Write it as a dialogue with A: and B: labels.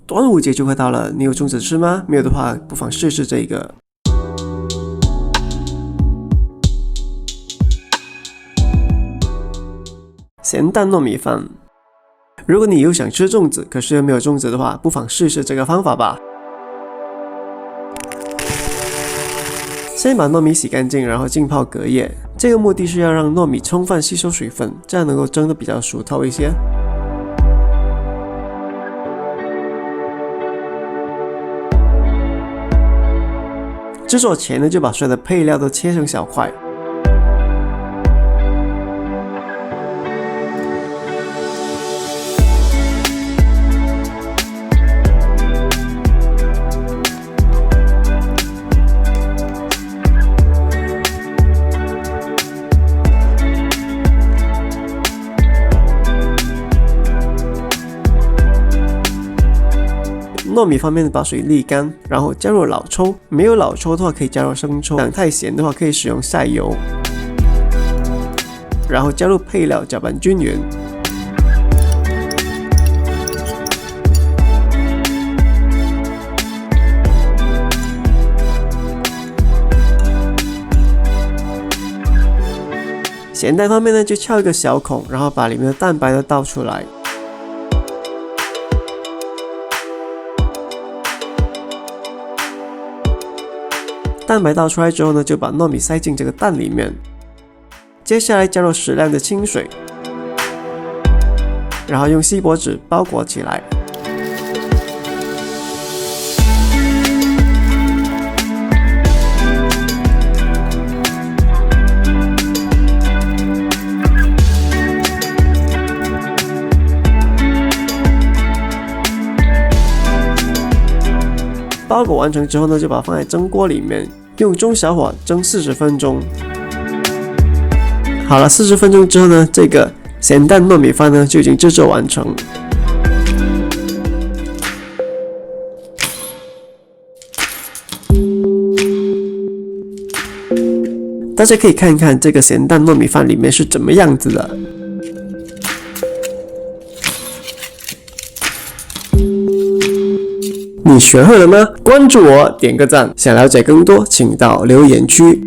A: 端午节就快到了，你有粽子吃吗？没有的话，不妨试试这个。咸蛋糯米饭。如果你又想吃粽子，可是又没有粽子的话，不妨试试这个方法吧。先把糯米洗干净，然后浸泡隔夜。这个目的是要让糯米充分吸收水分，这样能够蒸得比较熟透一些。制作前呢，就把所有的配料都切成小块。糯米方面把水沥干，然后加入老抽，没有老抽的话可以加入生抽，想太咸的话可以使用晒油，然后加入配料搅拌均匀。咸蛋方面呢，就撬一个小孔，然后把里面的蛋白呢倒出来。蛋白倒出来之后呢，就把糯米塞进这个蛋里面。接下来加入适量的清水，然后用锡箔纸包裹起来。包裹完成之后呢，就把它放在蒸锅里面，用中小火蒸40分钟。好了，40分钟之后呢，这个咸蛋糯米饭呢就已经制作完成。大家可以看一看这个咸蛋糯米饭里面是怎么样子的。你学会了吗？关注我，点个赞。想了解更多，请到留言区。